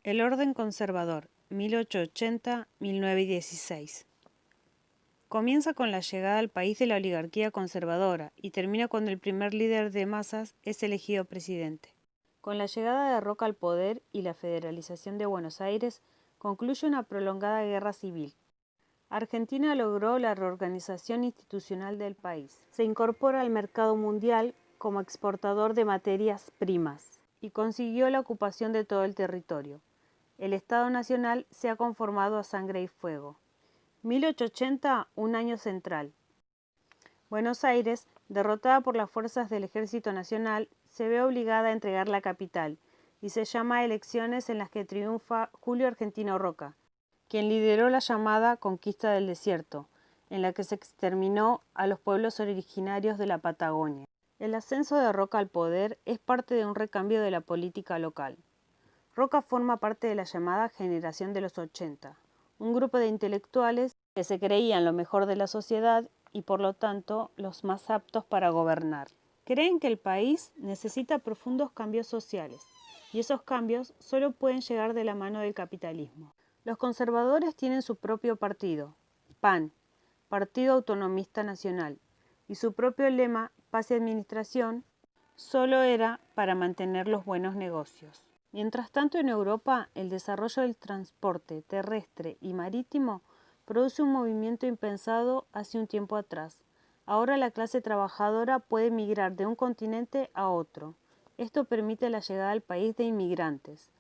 El orden conservador, 1880-1916. Comienza con la llegada al país de la oligarquía conservadora y termina cuando el primer líder de masas es elegido presidente. Con la llegada de Roca al poder y la federalización de Buenos Aires, concluye una prolongada guerra civil. Argentina logró la reorganización institucional del país. Se incorpora al mercado mundial como exportador de materias primas y consiguió la ocupación de todo el territorio. El Estado Nacional se ha conformado a sangre y fuego. 1880, un año central. Buenos Aires, derrotada por las fuerzas del Ejército Nacional, se ve obligada a entregar la capital y se llama a elecciones en las que triunfa Julio Argentino Roca, quien lideró la llamada Conquista del Desierto, en la que se exterminó a los pueblos originarios de la Patagonia. El ascenso de Roca al poder es parte de un recambio de la política local. Roca forma parte de la llamada Generación de los 80, un grupo de intelectuales que se creían lo mejor de la sociedad y por lo tanto los más aptos para gobernar. Creen que el país necesita profundos cambios sociales y esos cambios solo pueden llegar de la mano del capitalismo. Los conservadores tienen su propio partido, PAN, Partido Autonomista Nacional, y su propio lema, paz y administración, solo era para mantener los buenos negocios. Mientras tanto, en Europa, el desarrollo del transporte terrestre y marítimo produce un movimiento impensado hace un tiempo atrás. Ahora la clase trabajadora puede migrar de un continente a otro. Esto permite la llegada al país de inmigrantes.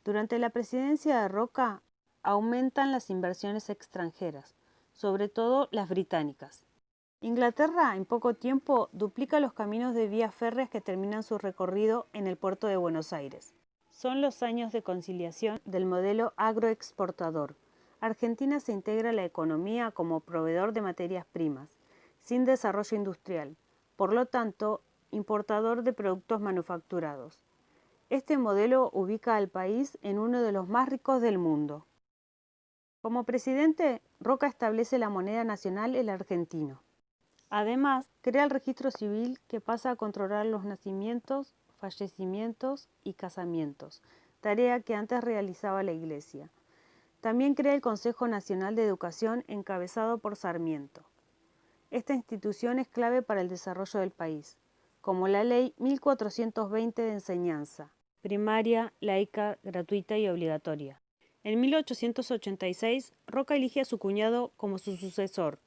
Durante la presidencia de Roca, aumentan las inversiones extranjeras, sobre todo las británicas. Inglaterra, en poco tiempo, duplica los caminos de vías férreas que terminan su recorrido en el puerto de Buenos Aires. Son los años de conciliación del modelo agroexportador. Argentina se integra a la economía como proveedor de materias primas, sin desarrollo industrial, por lo tanto, importador de productos manufacturados. Este modelo ubica al país en uno de los más ricos del mundo. Como presidente, Roca establece la moneda nacional, el argentino. Además, crea el registro civil que pasa a controlar los nacimientos, fallecimientos y casamientos, tarea que antes realizaba la Iglesia. También crea el Consejo Nacional de Educación encabezado por Sarmiento. Esta institución es clave para el desarrollo del país, como la Ley 1420 de enseñanza, primaria, laica, gratuita y obligatoria. En 1886, Roca elige a su cuñado como su sucesor,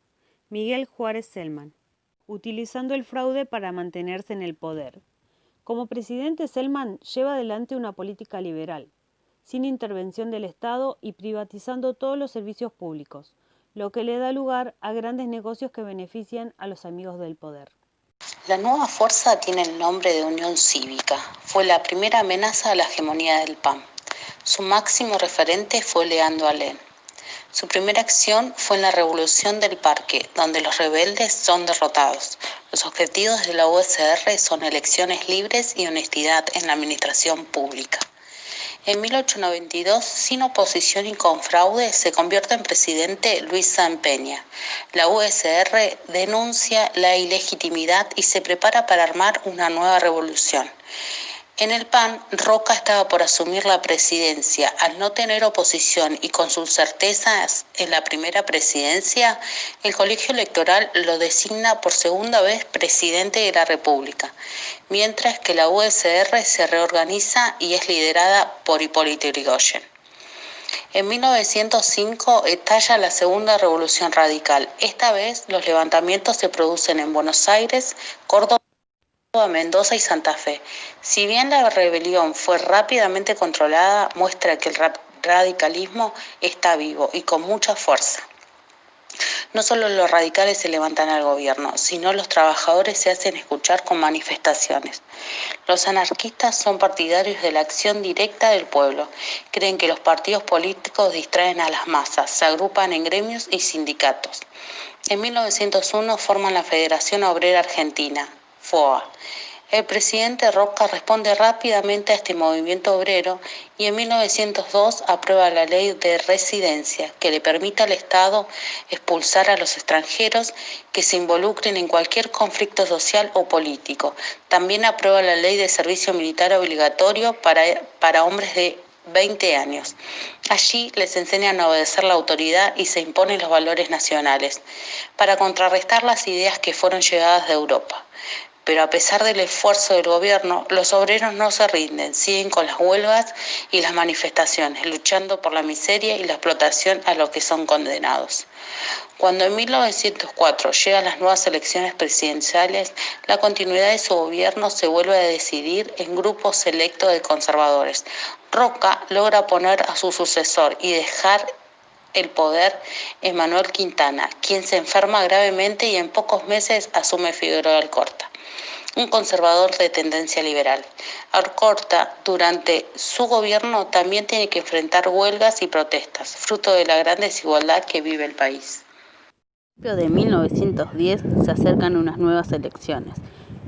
Miguel Juárez Celman, utilizando el fraude para mantenerse en el poder. Como presidente, Celman lleva adelante una política liberal, sin intervención del Estado y privatizando todos los servicios públicos, lo que le da lugar a grandes negocios que benefician a los amigos del poder. La nueva fuerza tiene el nombre de Unión Cívica. Fue la primera amenaza a la hegemonía del PAN. Su máximo referente fue Leandro Alem. Su primera acción fue en la Revolución del Parque, donde los rebeldes son derrotados. Los objetivos de la USR son elecciones libres y honestidad en la administración pública. En 1892, sin oposición y con fraude, se convierte en presidente Luis Sáenz Peña. La USR denuncia la ilegitimidad y se prepara para armar una nueva revolución. En el PAN, Roca estaba por asumir la presidencia. Al no tener oposición y con sus certezas en la primera presidencia, el colegio electoral lo designa por segunda vez presidente de la República, mientras que la USR se reorganiza y es liderada por Hipólito Yrigoyen. En 1905 estalla la Segunda Revolución Radical. Esta vez los levantamientos se producen en Buenos Aires, Córdoba, Mendoza y Santa Fe. Si bien la rebelión fue rápidamente controlada, muestra que el radicalismo está vivo y con mucha fuerza. No solo los radicales se levantan al gobierno, sino los trabajadores se hacen escuchar con manifestaciones. Los anarquistas son partidarios de la acción directa del pueblo. Creen que los partidos políticos distraen a las masas, se agrupan en gremios y sindicatos. En 1901 forman la Federación Obrera Argentina, FOA. El presidente Roca responde rápidamente a este movimiento obrero y en 1902 aprueba la ley de residencia que le permite al Estado expulsar a los extranjeros que se involucren en cualquier conflicto social o político. También aprueba la ley de servicio militar obligatorio para hombres de 20 años. Allí les enseñan a obedecer la autoridad y se imponen los valores nacionales, para contrarrestar las ideas que fueron llegadas de Europa. Pero a pesar del esfuerzo del gobierno, los obreros no se rinden, siguen con las huelgas y las manifestaciones, luchando por la miseria y la explotación a lo que son condenados. Cuando en 1904 llegan las nuevas elecciones presidenciales, la continuidad de su gobierno se vuelve a decidir en grupos selectos de conservadores. Roca logra poner a su sucesor y dejar el poder en Manuel Quintana, quien se enferma gravemente y en pocos meses asume Figueroa Alcorta, un conservador de tendencia liberal. Alcorta, durante su gobierno, también tiene que enfrentar huelgas y protestas, fruto de la gran desigualdad que vive el país. De 1910 se acercan unas nuevas elecciones.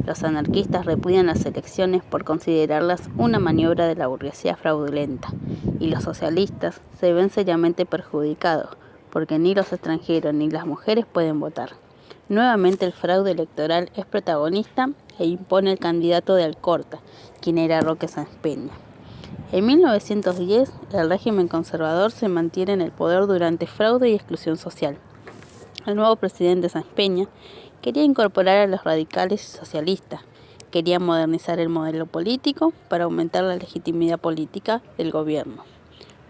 Los anarquistas repudian las elecciones por considerarlas una maniobra de la burguesía fraudulenta, y los socialistas se ven seriamente perjudicados, porque ni los extranjeros ni las mujeres pueden votar. Nuevamente el fraude electoral es protagonista e impone el candidato de Alcorta, quien era Roque Sáenz Peña. En 1910, el régimen conservador se mantiene en el poder durante fraude y exclusión social. El nuevo presidente Sáenz Peña quería incorporar a los radicales y socialistas, quería modernizar el modelo político para aumentar la legitimidad política del gobierno,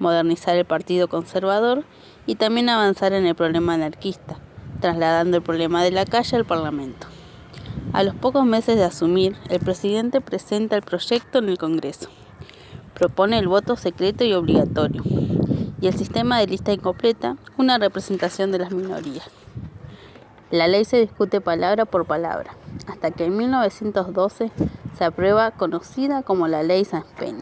modernizar el partido conservador y también avanzar en el problema anarquista, trasladando el problema de la calle al Parlamento. A los pocos meses de asumir, el presidente presenta el proyecto en el Congreso. Propone el voto secreto y obligatorio, y el sistema de lista incompleta, una representación de las minorías. La ley se discute palabra por palabra, hasta que en 1912 se aprueba, conocida como la Ley Sáenz Peña.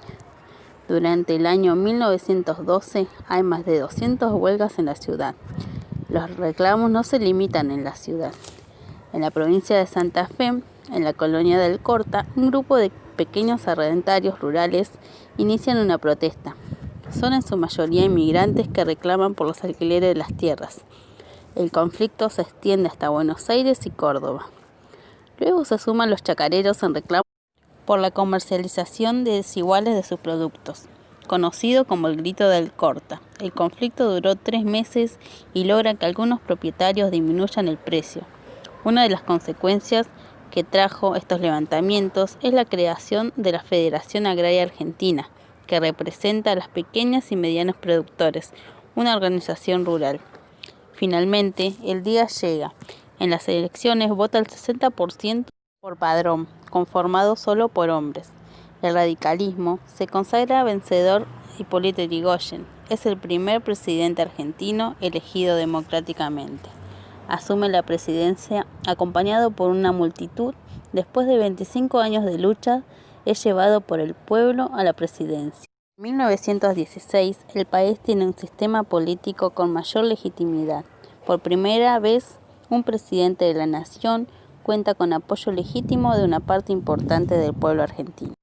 Durante el año 1912 hay más de 200 huelgas en la ciudad. Los reclamos no se limitan en la ciudad. En la provincia de Santa Fe, en la colonia de Alcorta, un grupo de pequeños arrendatarios rurales inician una protesta. Son en su mayoría inmigrantes que reclaman por los alquileres de las tierras. El conflicto se extiende hasta Buenos Aires y Córdoba. Luego se suman los chacareros en reclamo por la comercialización desiguales de sus productos, conocido como el Grito de Alcorta. El conflicto duró 3 meses y logra que algunos propietarios disminuyan el precio. Una de las consecuencias que trajo estos levantamientos es la creación de la Federación Agraria Argentina, que representa a los pequeños y medianos productores, una organización rural. Finalmente, el día llega. En las elecciones vota el 60% por padrón, conformado solo por hombres. El radicalismo se consagra vencedor. Hipólito Yrigoyen es el primer presidente argentino elegido democráticamente. Asume la presidencia acompañado por una multitud. Después de 25 años de lucha, es llevado por el pueblo a la presidencia. En 1916, el país tiene un sistema político con mayor legitimidad. Por primera vez, un presidente de la nación cuenta con apoyo legítimo de una parte importante del pueblo argentino.